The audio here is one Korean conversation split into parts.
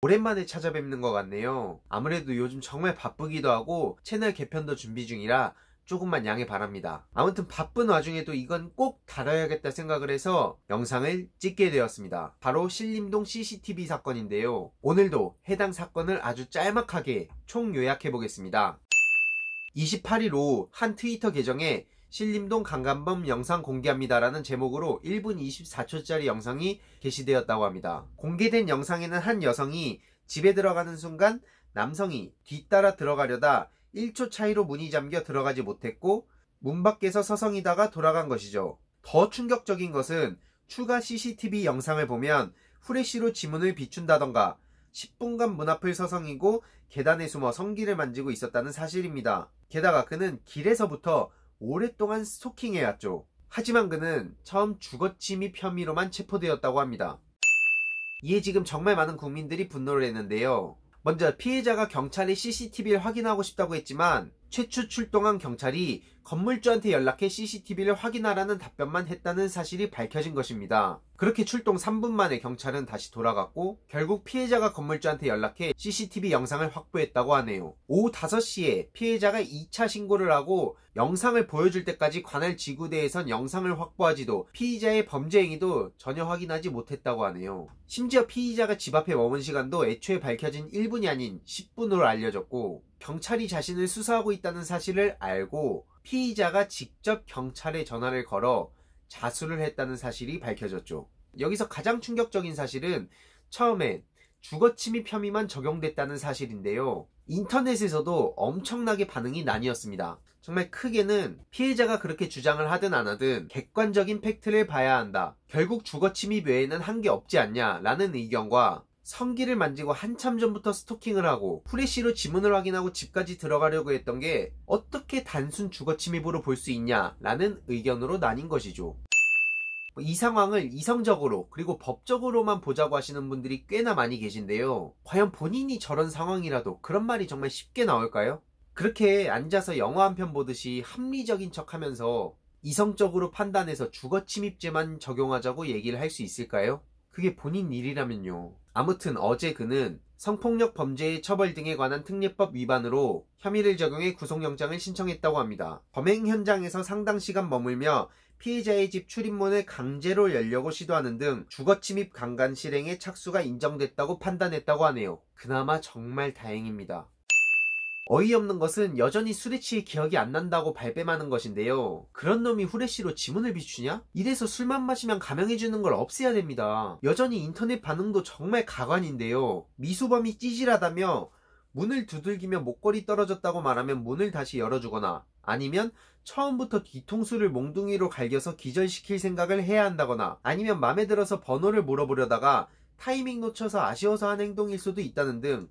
오랜만에 찾아뵙는 것 같네요. 아무래도 요즘 정말 바쁘기도 하고 채널 개편도 준비 중이라 조금만 양해 바랍니다. 아무튼 바쁜 와중에도 이건 꼭 다뤄야겠다 생각을 해서 영상을 찍게 되었습니다. 바로 신림동 CCTV 사건인데요. 오늘도 해당 사건을 아주 짤막하게 총 요약해 보겠습니다. 28일 오후 한 트위터 계정에 신림동 강간범 영상 공개합니다라는 제목으로 1분 24초짜리 영상이 게시되었다고 합니다. 공개된 영상에는 한 여성이 집에 들어가는 순간 남성이 뒤따라 들어가려다 1초 차이로 문이 잠겨 들어가지 못했고 문 밖에서 서성이다가 돌아간 것이죠. 더 충격적인 것은 추가 CCTV 영상을 보면 후레쉬로 지문을 비춘다던가 10분간 문 앞을 서성이고 계단에 숨어 성기를 만지고 있었다는 사실입니다. 게다가 그는 길에서부터 오랫동안 스토킹해왔죠. 하지만 그는 처음 주거침입 혐의로만 체포되었다고 합니다. 이에 지금 정말 많은 국민들이 분노를 했는데요. 먼저 피해자가 경찰의 CCTV를 확인하고 싶다고 했지만 최초 출동한 경찰이 건물주한테 연락해 CCTV를 확인하라는 답변만 했다는 사실이 밝혀진 것입니다. 그렇게 출동 3분 만에 경찰은 다시 돌아갔고 결국 피해자가 건물주한테 연락해 CCTV 영상을 확보했다고 하네요. 오후 5시에 피해자가 2차 신고를 하고 영상을 보여줄 때까지 관할 지구대에선 영상을 확보하지도 피의자의 범죄 행위도 전혀 확인하지 못했다고 하네요. 심지어 피의자가 집 앞에 머문 시간도 애초에 밝혀진 1분이 아닌 10분으로 알려졌고 경찰이 자신을 수사하고 있다는 사실을 알고 피의자가 직접 경찰에 전화를 걸어 자수를 했다는 사실이 밝혀졌죠. 여기서 가장 충격적인 사실은 처음엔 주거침입 혐의만 적용됐다는 사실인데요. 인터넷에서도 엄청나게 반응이 나뉘었습니다. 정말 크게는 피해자가 그렇게 주장을 하든 안 하든 객관적인 팩트를 봐야 한다. 결국 주거침입 외에는 한 게 없지 않냐 라는 의견과 성기를 만지고 한참 전부터 스토킹을 하고 후레쉬로 지문을 확인하고 집까지 들어가려고 했던 게 어떻게 단순 주거침입으로 볼 수 있냐 라는 의견으로 나뉜 것이죠. 이 상황을 이성적으로 그리고 법적으로만 보자고 하시는 분들이 꽤나 많이 계신데요. 과연 본인이 저런 상황이라도 그런 말이 정말 쉽게 나올까요? 그렇게 앉아서 영화 한 편 보듯이 합리적인 척하면서 이성적으로 판단해서 주거침입죄만 적용하자고 얘기를 할 수 있을까요? 그게 본인 일이라면요. 아무튼 어제 그는 성폭력 범죄의 처벌 등에 관한 특례법 위반으로 혐의를 적용해 구속영장을 신청했다고 합니다. 범행 현장에서 상당 시간 머물며 피해자의 집 출입문을 강제로 열려고 시도하는 등 주거침입 강간 실행의 착수가 인정됐다고 판단했다고 하네요. 그나마 정말 다행입니다. 어이없는 것은 여전히 술에 취해 기억이 안 난다고 발뺌하는 것인데요. 그런 놈이 후레쉬로 지문을 비추냐? 이래서 술만 마시면 감형해주는 걸 없애야 됩니다. 여전히 인터넷 반응도 정말 가관인데요. 미수범이 찌질하다며 문을 두들기며 목걸이 떨어졌다고 말하면 문을 다시 열어주거나 아니면 처음부터 뒤통수를 몽둥이로 갈겨서 기절시킬 생각을 해야 한다거나 아니면 맘에 들어서 번호를 물어보려다가 타이밍 놓쳐서 아쉬워서 한 행동일 수도 있다는 등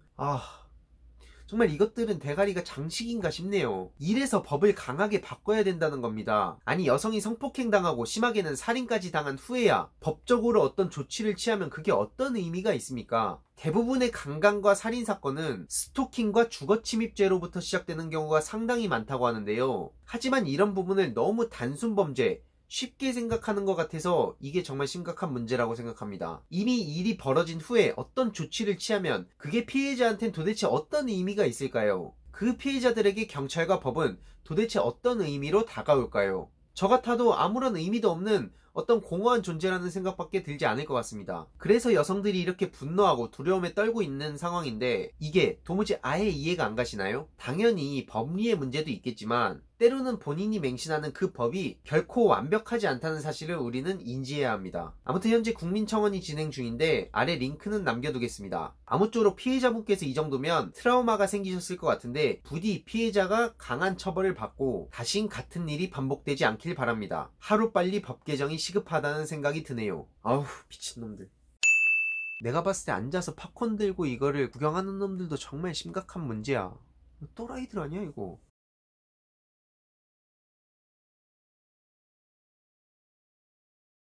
정말 이것들은 대가리가 장식인가 싶네요. 이래서 법을 강하게 바꿔야 된다는 겁니다. 아니 여성이 성폭행 당하고 심하게는 살인까지 당한 후에야 법적으로 어떤 조치를 취하면 그게 어떤 의미가 있습니까? 대부분의 강간과 살인 사건은 스토킹과 주거침입죄로부터 시작되는 경우가 상당히 많다고 하는데요. 하지만 이런 부분을 너무 단순 범죄, 쉽게 생각하는 것 같아서 이게 정말 심각한 문제라고 생각합니다. 이미 일이 벌어진 후에 어떤 조치를 취하면 그게 피해자한텐 도대체 어떤 의미가 있을까요? 그 피해자들에게 경찰과 법은 도대체 어떤 의미로 다가올까요? 저 같아도 아무런 의미도 없는 어떤 공허한 존재라는 생각밖에 들지 않을 것 같습니다. 그래서 여성들이 이렇게 분노하고 두려움에 떨고 있는 상황인데 이게 도무지 아예 이해가 안 가시나요? 당연히 법리의 문제도 있겠지만 때로는 본인이 맹신하는 그 법이 결코 완벽하지 않다는 사실을 우리는 인지해야 합니다. 아무튼 현재 국민청원이 진행 중인데 아래 링크는 남겨두겠습니다. 아무쪼록 피해자분께서 이 정도면 트라우마가 생기셨을 것 같은데 부디 피해자가 강한 처벌을 받고 다신 같은 일이 반복되지 않길 바랍니다. 하루빨리 법 개정이 시급하다는 생각이 드네요. 아우 미친놈들. 내가 봤을 때 앉아서 팝콘 들고 이거를 구경하는 놈들도 정말 심각한 문제야. 또라이들 아니야 이거.